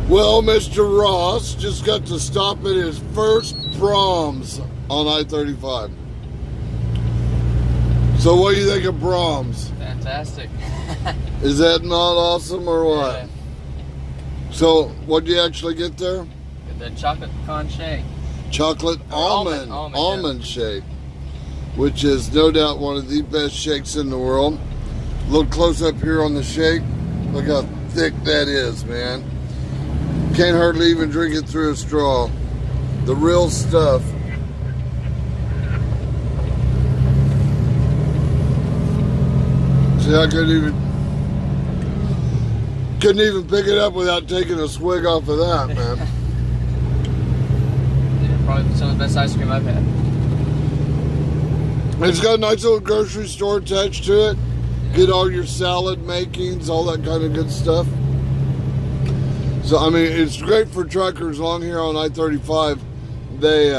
Well, Mr. Ross just got to stop at his first Brahms on I-35. So what do you think of Brahms? Fantastic. Is that not awesome or what? Yeah. So what did you actually get there? The chocolate pecan shake. Chocolate almond shake, which is no doubt one of the best shakes in the world. A little close up here on the shake. Look how thick that is, man. Can't hardly even drink it through a straw. The real stuff. See, I couldn't even pick it up without taking a swig off of that, man. Yeah, probably some of the best ice cream I've had. It's got a nice little grocery store attached to it. Get all your salad makings, all that kind of good stuff. So, I mean, it's great for truckers along here on I-35. They,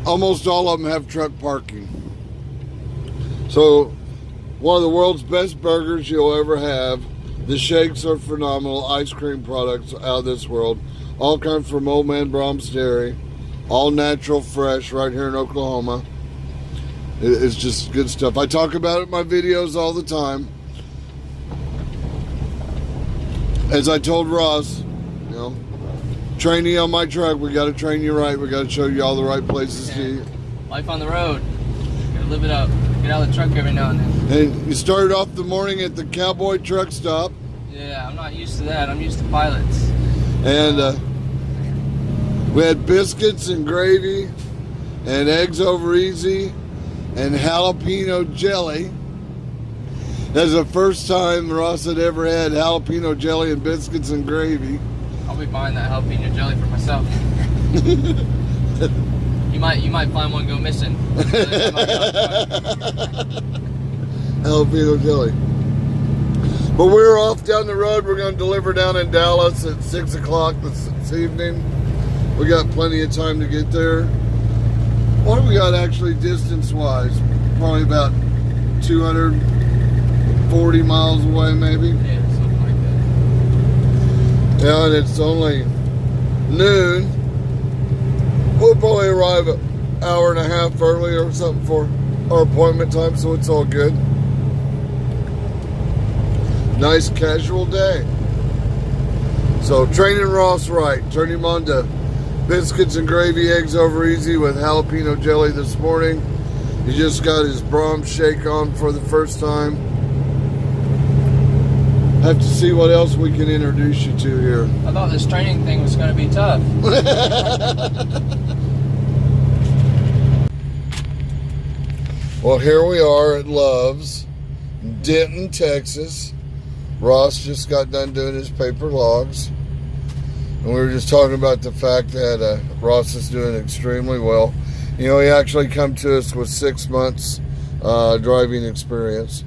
almost all of them have truck parking. So, one of the world's best burgers you'll ever have. The shakes are phenomenal. Ice cream products out of this world. All come from Old Man Brahms Dairy. All natural, fresh, right here in Oklahoma. It's just good stuff. I talk about it in my videos all the time. As I told Ross, you know, trainee on my truck, we got to train you right. We got to show you all the right places to eat. Life on the road. Gotta live it up. Get out of the truck every now and then. And you started off the morning at the Cowboy truck stop. Yeah, I'm not used to that. I'm used to pilots. And we had biscuits and gravy and eggs over easy and jalapeno jelly. That's the first time Ross had ever had jalapeno jelly and biscuits and gravy. I'll be buying that jalapeno jelly for myself. You might find one go missing. Jalapeno jelly. But we're off down the road. We're going to deliver down in Dallas at 6 o'clock this evening. We got plenty of time to get there. What do we got actually distance-wise? Probably about 240 miles away, maybe. Yeah, something like that. Yeah, and it's only noon. We'll probably arrive an hour and a half early or something for our appointment time, so it's all good. Nice casual day. So training Ross right. Turn him on to biscuits and gravy, eggs over easy with jalapeno jelly this morning. He just got his Brahms Shake on for the first time. Have to see what else we can introduce you to here. I thought this training thing was going to be tough. Well, here we are at Love's, Denton, Texas. Ross just got done doing his paper logs. And we were just talking about the fact that Ross is doing extremely well. You know, he actually come to us with 6 months driving experience.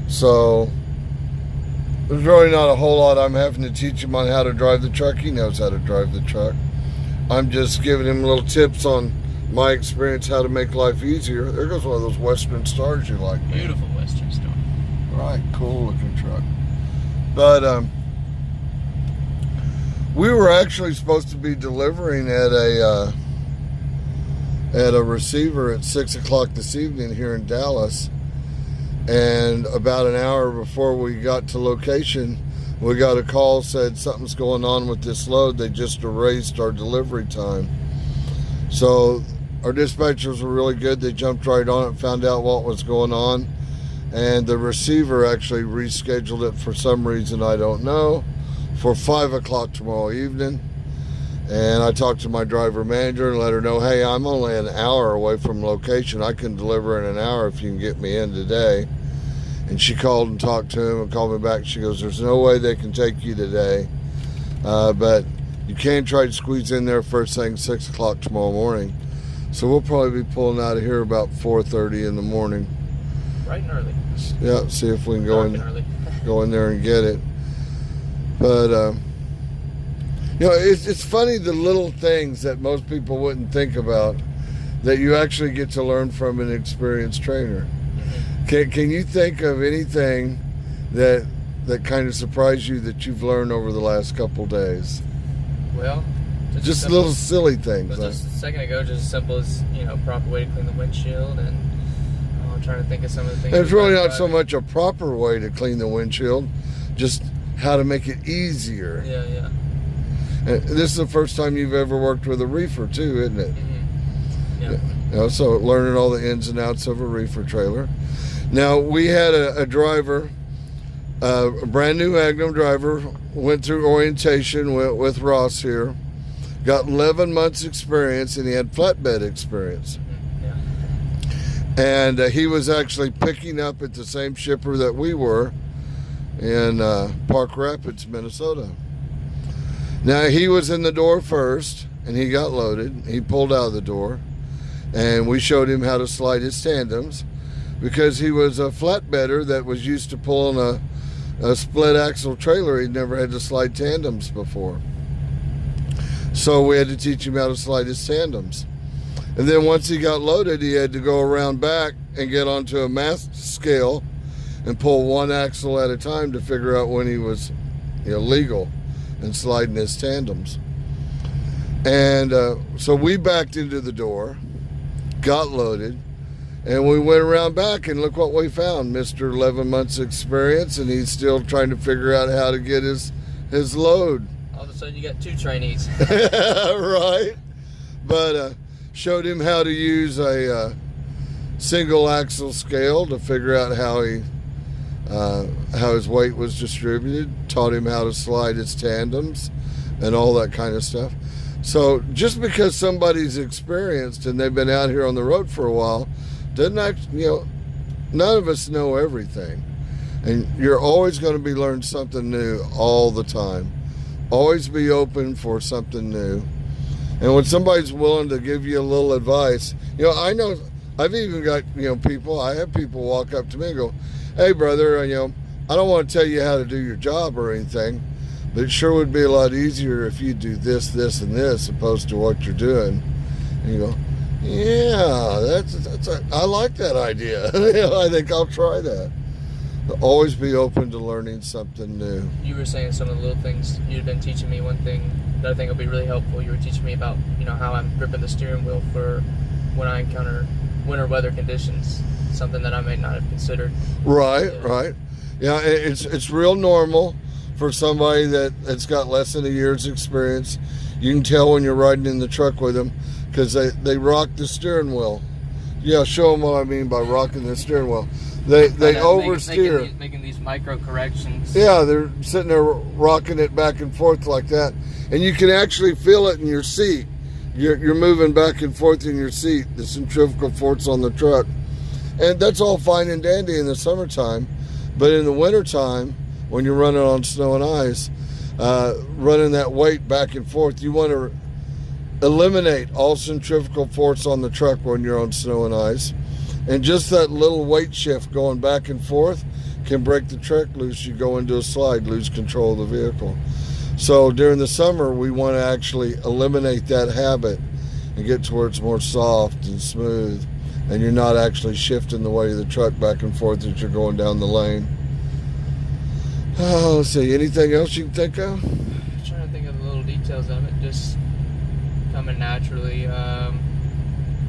So there's really not a whole lot I'm having to teach him on how to drive the truck. He knows how to drive the truck. I'm just giving him little tips on my experience, how to make life easier. There goes one of those Western Stars you like. Beautiful Western Star. Right, cool looking truck. But we were actually supposed to be delivering at a receiver at 6 o'clock this evening here in Dallas. And about an hour before we got to location, we got a call, said something's going on with this load. They just erased our delivery time. So our dispatchers were really good. They jumped right on it, found out what was going on. And the receiver actually rescheduled it for some reason I don't know, for 5 o'clock tomorrow evening. And I talked to my driver manager and let her know, hey, I'm only an hour away from location. I can deliver in an hour if you can get me in today. And she called and talked to him and called me back. She goes, there's no way they can take you today. But you can try to squeeze in there first thing 6 o'clock tomorrow morning. So we'll probably be pulling out of here about 4:30 in the morning. Bright and early. Yeah, see if we can go in there and get it. But you know, it's funny, the little things that most people wouldn't think about that you actually get to learn from an experienced trainer. Can you think of anything that that kind of surprised you that you've learned over the last couple days? Well, just little silly things. Just a second ago, just as simple as, proper way to clean the windshield, and I'm trying to think of some of the things. It's really not so much a proper way to clean the windshield, just how to make it easier. Yeah. And this is the first time you've ever worked with a reefer too, isn't it? Mm-hmm. Yeah. So learning all the ins and outs of a reefer trailer. Now, we had a driver, a brand new Magnum driver, went through orientation with Ross here, got 11 months experience, and he had flatbed experience. Mm-hmm. Yeah. And he was actually picking up at the same shipper that we were in Park Rapids, Minnesota. Now, he was in the door first, and he got loaded. He pulled out of the door, and we showed him how to slide his tandems, because he was a flatbedder that was used to pulling a split axle trailer. He'd never had to slide tandems before. So we had to teach him how to slide his tandems. And then once he got loaded, he had to go around back and get onto a mass scale and pull one axle at a time to figure out when he was legal in sliding his tandems. And so we backed into the door, got loaded, and we went around back, and look what we found. Mr. 11 months experience, and he's still trying to figure out how to get his load. All of a sudden you got two trainees. Right. But showed him how to use a single axle scale to figure out how his weight was distributed, taught him how to slide his tandems and all that kind of stuff. So just because somebody's experienced and they've been out here on the road for a while, doesn't none of us know everything. And you're always going to be learning something new all the time. Always be open for something new. And when somebody's willing to give you a little advice, I know I've even got, I have people walk up to me and go, "Hey brother, I don't want to tell you how to do your job or anything, but it sure would be a lot easier if you do this, this, and this, opposed to what you're doing." And you go, "Yeah, I like that idea. I think I'll try that." Always be open to learning something new. You were saying some of the little things. You'd been teaching me one thing that I think will be really helpful. You were teaching me about, how I'm gripping the steering wheel for when I encounter winter weather conditions. Something that I may not have considered. Right. Yeah, it's real normal for somebody that's got less than a year's experience. You can tell when you're riding in the truck with them, because they rock the steering wheel. Yeah, show them what I mean by rocking the steering wheel. They oversteer. Making these micro corrections. Yeah, they're sitting there rocking it back and forth like that. And you can actually feel it in your seat. You're moving back and forth in your seat, the centrifugal force on the truck. And that's all fine and dandy in the summertime. But in the wintertime, when you're running on snow and ice, running that weight back and forth, you want to eliminate all centrifugal force on the truck when you're on snow and ice. And just that little weight shift going back and forth can break the truck loose. You go into a slide, lose control of the vehicle. So during the summer, we want to actually eliminate that habit and get to where it's more soft and smooth, and you're not actually shifting the weight of the truck back and forth as you're going down the lane. Oh, let's see, anything else you can think of? I'm trying to think of the little details of it, just coming naturally.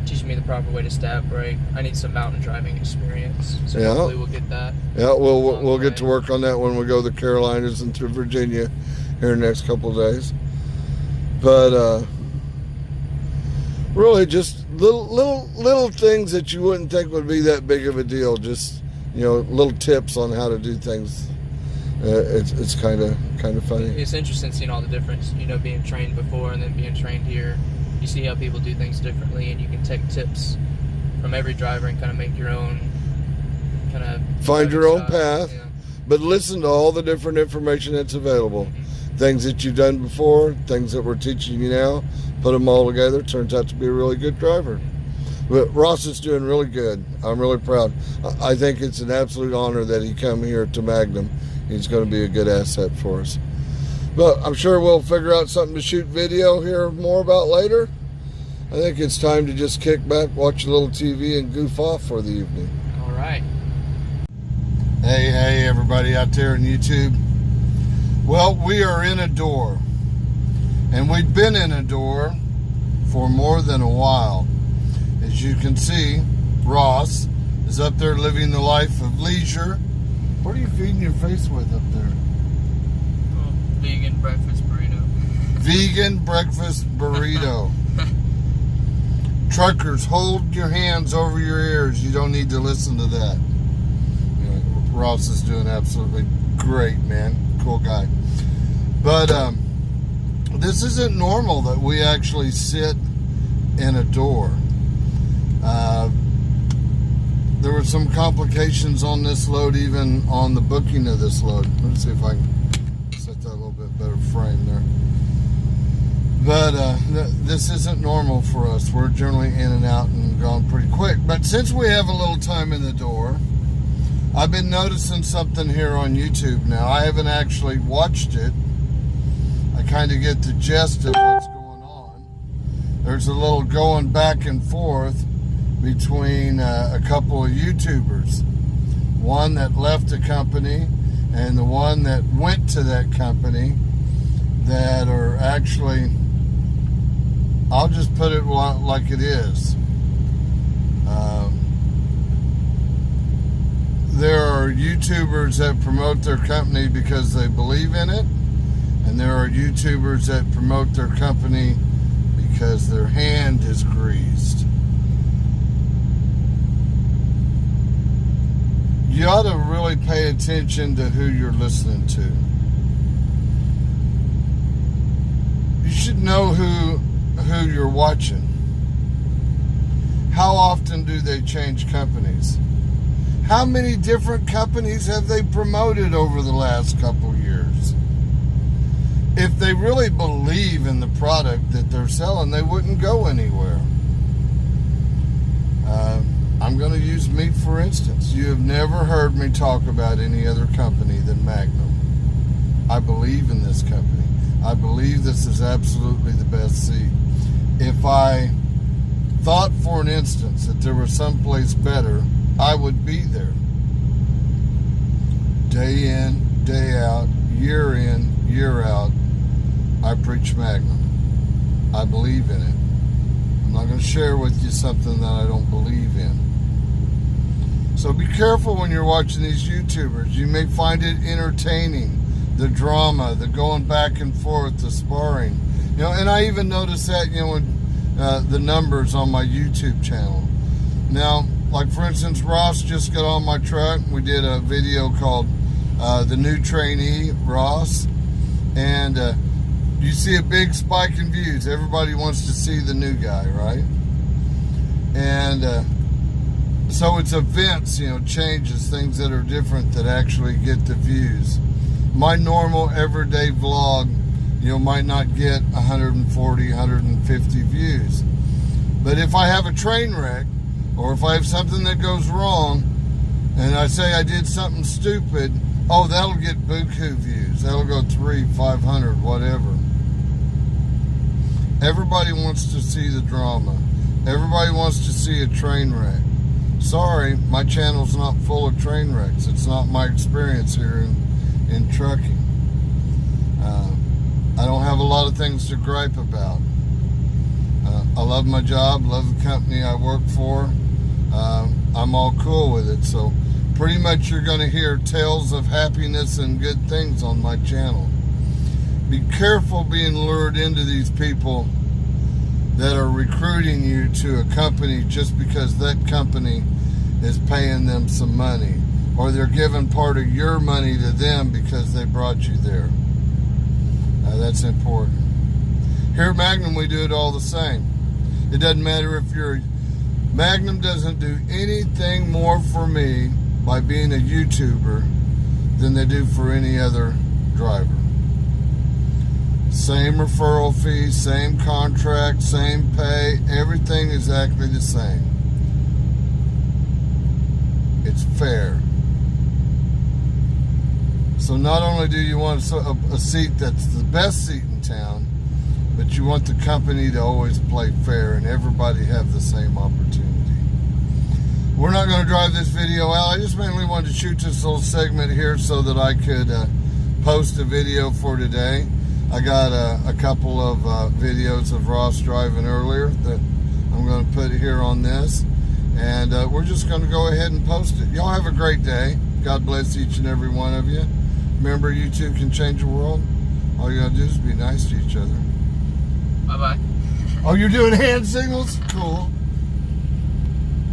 Teaching me the proper way to stab brake. I need some mountain driving experience, so hopefully we'll get that. Yeah, we'll get to work on that when we go to the Carolinas and to Virginia here in the next couple of days. But really, just little things that you wouldn't think would be that big of a deal. Just little tips on how to do things. It's kind of funny. It's interesting seeing all the difference. Being trained before and then being trained here. You see how people do things differently, and you can take tips from every driver and kind of make your own kind of find your own path. Yeah. But listen to all the different information that's available. Things that you've done before, things that we're teaching you now, put them all together. Turns out to be a really good driver. But Ross is doing really good. I'm really proud. I think it's an absolute honor that he come here to Magnum. He's going to be a good asset for us. But I'm sure we'll figure out something to shoot video here more about later. I think it's time to just kick back, watch a little TV, and goof off for the evening. All right. Hey, everybody out there on YouTube. Well, we are in a door, and we've been in a door for more than a while. As you can see, Ross is up there living the life of leisure. What are you feeding your face with up there? Oh, vegan breakfast burrito. Vegan breakfast burrito. Truckers, hold your hands over your ears. You don't need to listen to that. You know, Ross is doing absolutely great, man. Cool guy. But this isn't normal that we actually sit in a door. There were some complications on this load, even on the booking of this load. Let's see if I can set that a little bit better frame there. But this isn't normal for us. We're generally in and out and gone pretty quick. But since we have a little time in the door, I've been noticing something here on YouTube now. I haven't actually watched it. I kind of get the gist of what's going on. There's a little going back and forth between a couple of YouTubers. One that left the company and the one that went to that company that are actually, I'll just put it like it is. There are YouTubers that promote their company because they believe in it, and there are YouTubers that promote their company because their hand is greased. You ought to really pay attention to who you're listening to. You should know who you're watching. How often do they change companies? How many different companies have they promoted over the last couple years? If they really believe in the product that they're selling, they wouldn't go anywhere. I'm going to use me for instance. You have never heard me talk about any other company than Magnum. I believe in this company. I believe this is absolutely the best seat. If I thought for an instance that there was someplace better, I would be there. Day in, day out, year in, year out, I preach Magnum. I believe in it. I'm not going to share with you something that I don't believe in. So be careful when you're watching these YouTubers. You may find it entertaining, the drama, the going back and forth, the sparring. You know, and I even noticed that, you know, when the numbers on my YouTube channel. Now, like for instance, Ross just got on my truck. We did a video called The New Trainee, Ross. And you see a big spike in views. Everybody wants to see the new guy, right? And so it's events, you know, changes, things that are different that actually get the views. My normal everyday vlog, you know, might not get 140, 150 views. But if I have a train wreck, or if I have something that goes wrong, and I say I did something stupid, oh, that'll get buku views. That'll go 300, 500, whatever. Everybody wants to see the drama. Everybody wants to see a train wreck. Sorry, my channel's not full of train wrecks. It's not my experience here in trucking. I don't have a lot of things to gripe about. I love my job, love the company I work for. I'm all cool with it. So pretty much you're going to hear tales of happiness and good things on my channel. Be careful being lured into these people that are recruiting you to a company just because that company is paying them some money, or they're giving part of your money to them because they brought you there. That's important. Here at Magnum, we do it all the same. It doesn't matter if you're... Magnum doesn't do anything more for me by being a YouTuber than they do for any other driver. Same referral fee, same contract, same pay, everything exactly the same. It's fair. So not only do you want a seat that's the best seat in town, but you want the company to always play fair and everybody have the same opportunity. we're not going to drive this video out. I just mainly wanted to shoot this little segment here so that I could post a video for today. I got a couple of videos of Ross driving earlier that I'm going to put here on this. And we're just going to go ahead and post it. Y'all have a great day. God bless each and every one of you. Remember, you too can change the world. All you got to do is be nice to each other. Bye-bye. Oh, you're doing hand signals? Cool.